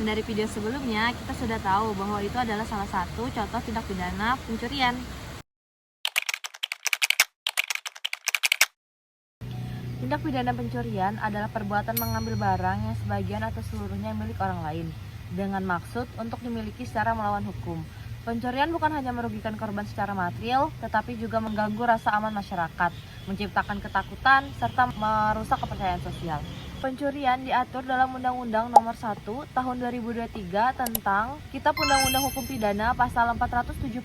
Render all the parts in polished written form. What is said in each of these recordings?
Dan dari video sebelumnya, kita sudah tahu bahwa itu adalah salah satu contoh tindak pidana pencurian. Tindak pidana pencurian adalah perbuatan mengambil barang yang sebagian atau seluruhnya milik orang lain dengan maksud untuk dimiliki secara melawan hukum. Pencurian bukan hanya merugikan korban secara material, tetapi juga mengganggu rasa aman masyarakat, menciptakan ketakutan, serta merusak kepercayaan sosial. Pencurian diatur dalam Undang-Undang Nomor 1 Tahun 2023 tentang Kitab Undang-Undang Hukum Pidana Pasal 476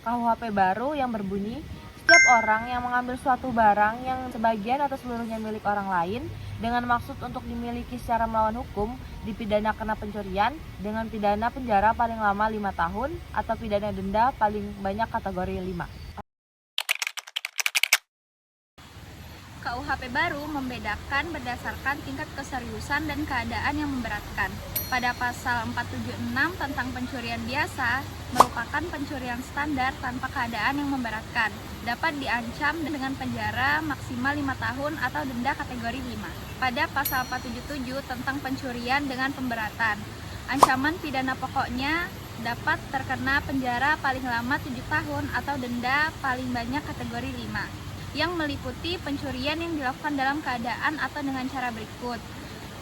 KUHP baru yang berbunyi, setiap orang yang mengambil suatu barang yang sebagian atau seluruhnya milik orang lain dengan maksud untuk dimiliki secara melawan hukum dipidana kena pencurian dengan pidana penjara paling lama 5 tahun atau pidana denda paling banyak kategori 5. KUHP baru membedakan berdasarkan tingkat keseriusan dan keadaan yang memberatkan. Pada pasal 476 tentang pencurian biasa, merupakan pencurian standar tanpa keadaan yang memberatkan. Dapat diancam dengan penjara maksimal 5 tahun atau denda kategori 5. Pada pasal 477 tentang pencurian dengan pemberatan, ancaman pidana pokoknya dapat terkena penjara paling lama 7 tahun atau denda paling banyak kategori 5. Yang meliputi pencurian yang dilakukan dalam keadaan atau dengan cara berikut.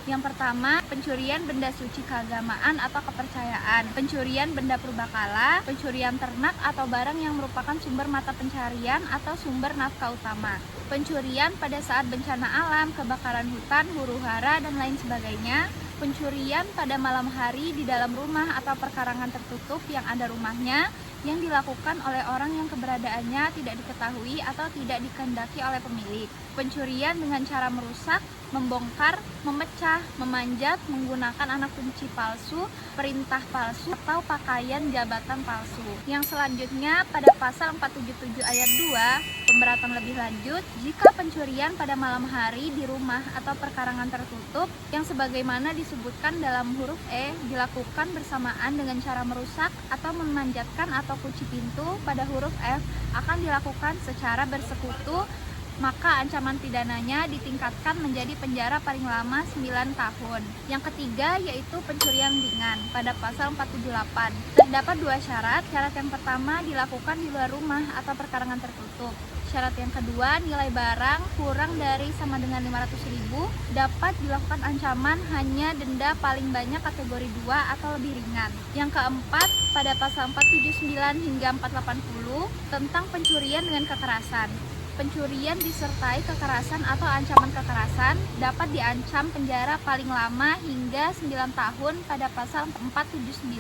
Yang pertama, pencurian benda suci keagamaan atau kepercayaan, pencurian benda purbakala, pencurian ternak atau barang yang merupakan sumber mata pencarian atau sumber nafkah utama, pencurian pada saat bencana alam, kebakaran hutan, huru-hara, dan lain sebagainya, pencurian pada malam hari di dalam rumah atau perkarangan tertutup yang ada rumahnya, yang dilakukan oleh orang yang keberadaannya tidak diketahui atau tidak dikehendaki oleh pemilik. Pencurian dengan cara merusak, membongkar, memecah, memanjat, menggunakan anak kunci palsu, perintah palsu, atau pakaian jabatan palsu. Yang selanjutnya pada pasal 477 ayat 2, pemberatan lebih lanjut, jika pencurian pada malam hari di rumah atau perkarangan tertutup yang sebagaimana disebutkan dalam huruf E dilakukan bersamaan dengan cara merusak atau memanjatkan atau kunci pintu pada huruf F akan dilakukan secara bersekutu, maka ancaman pidananya ditingkatkan menjadi penjara paling lama 9 tahun. Yang ketiga yaitu pencurian ringan pada pasal 478. Terdapat 2 syarat. Syarat yang pertama dilakukan di luar rumah atau perkarangan tertutup. Syarat yang kedua, nilai barang kurang dari sama dengan 500.000 dapat dilakukan ancaman hanya denda paling banyak kategori 2 atau lebih ringan. Yang keempat, pada pasal 479 hingga 480 tentang pencurian dengan kekerasan. Pencurian disertai kekerasan atau ancaman kekerasan dapat diancam penjara paling lama hingga 9 tahun pada pasal 479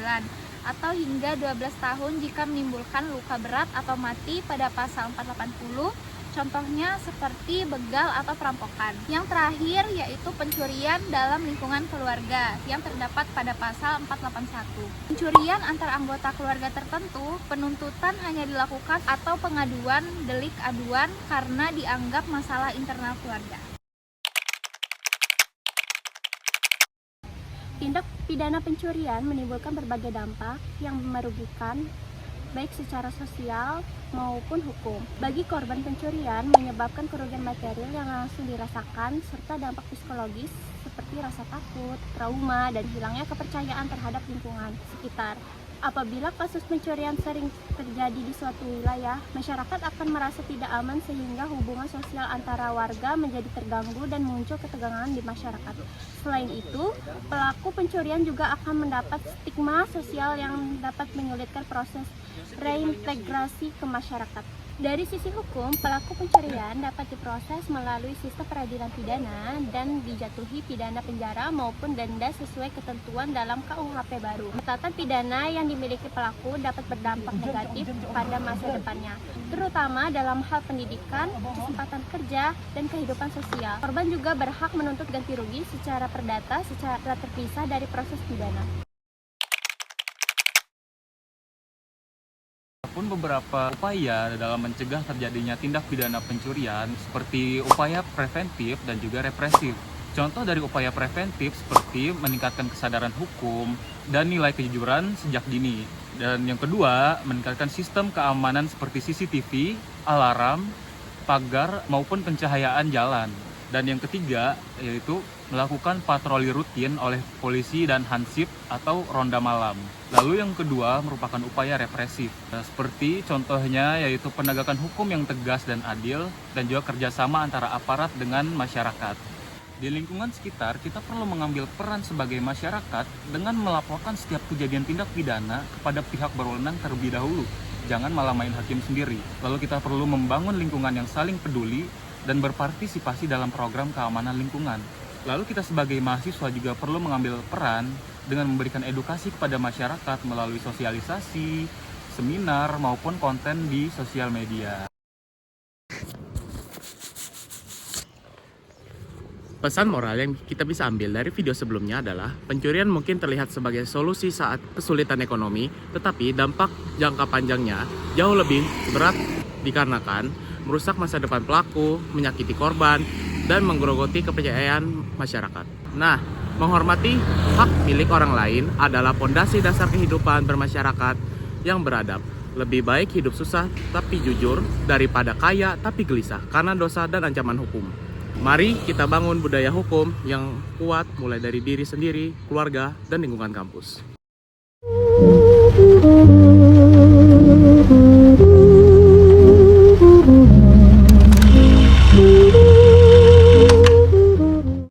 atau hingga 12 tahun jika menimbulkan luka berat atau mati pada pasal 480, contohnya seperti begal atau perampokan. Yang terakhir yaitu pencurian dalam lingkungan keluarga yang terdapat pada pasal 481. Pencurian antar anggota keluarga tertentu, penuntutan hanya dilakukan atau pengaduan delik aduan karena dianggap masalah internal keluarga. Tindak pidana pencurian menimbulkan berbagai dampak yang merugikan baik secara sosial maupun hukum. Bagi korban pencurian menyebabkan kerugian material yang langsung dirasakan serta dampak psikologis seperti rasa takut, trauma, dan hilangnya kepercayaan terhadap lingkungan sekitar. Apabila kasus pencurian sering terjadi di suatu wilayah, masyarakat akan merasa tidak aman sehingga hubungan sosial antara warga menjadi terganggu dan muncul ketegangan di masyarakat. Selain itu, pelaku pencurian juga akan mendapat stigma sosial yang dapat menyulitkan proses reintegrasi ke masyarakat. Dari sisi hukum, pelaku pencurian dapat diproses melalui sistem peradilan pidana dan dijatuhi pidana penjara maupun denda sesuai ketentuan dalam KUHP baru. Catatan pidana yang dimiliki pelaku dapat berdampak negatif pada masa depannya, terutama dalam hal pendidikan, kesempatan kerja, dan kehidupan sosial. Korban juga berhak menuntut ganti rugi secara perdata secara terpisah dari proses pidana. Pun beberapa upaya dalam mencegah terjadinya tindak pidana pencurian seperti upaya preventif dan juga represif. Contoh dari upaya preventif seperti meningkatkan kesadaran hukum dan nilai kejujuran sejak dini. Dan yang kedua, meningkatkan sistem keamanan seperti CCTV, alarm, pagar maupun pencahayaan jalan. Dan yang ketiga yaitu melakukan patroli rutin oleh polisi dan hansip atau ronda malam. Lalu yang kedua merupakan upaya represif. Seperti contohnya yaitu penegakan hukum yang tegas dan adil dan juga kerjasama antara aparat dengan masyarakat. Di lingkungan sekitar, kita perlu mengambil peran sebagai masyarakat dengan melaporkan setiap kejadian tindak pidana kepada pihak berwenang terlebih dahulu. Jangan malah main hakim sendiri. Lalu kita perlu membangun lingkungan yang saling peduli dan berpartisipasi dalam program keamanan lingkungan. Lalu kita sebagai mahasiswa juga perlu mengambil peran dengan memberikan edukasi kepada masyarakat melalui sosialisasi, seminar, maupun konten di sosial media. Pesan moral yang kita bisa ambil dari video sebelumnya adalah pencurian mungkin terlihat sebagai solusi saat kesulitan ekonomi, tetapi dampak jangka panjangnya jauh lebih berat dikarenakan merusak masa depan pelaku, menyakiti korban, dan menggerogoti kepercayaan masyarakat. Nah, menghormati hak milik orang lain adalah pondasi dasar kehidupan bermasyarakat yang beradab. Lebih baik hidup susah tapi jujur daripada kaya tapi gelisah karena dosa dan ancaman hukum. Mari kita bangun budaya hukum yang kuat mulai dari diri sendiri, keluarga, dan lingkungan kampus.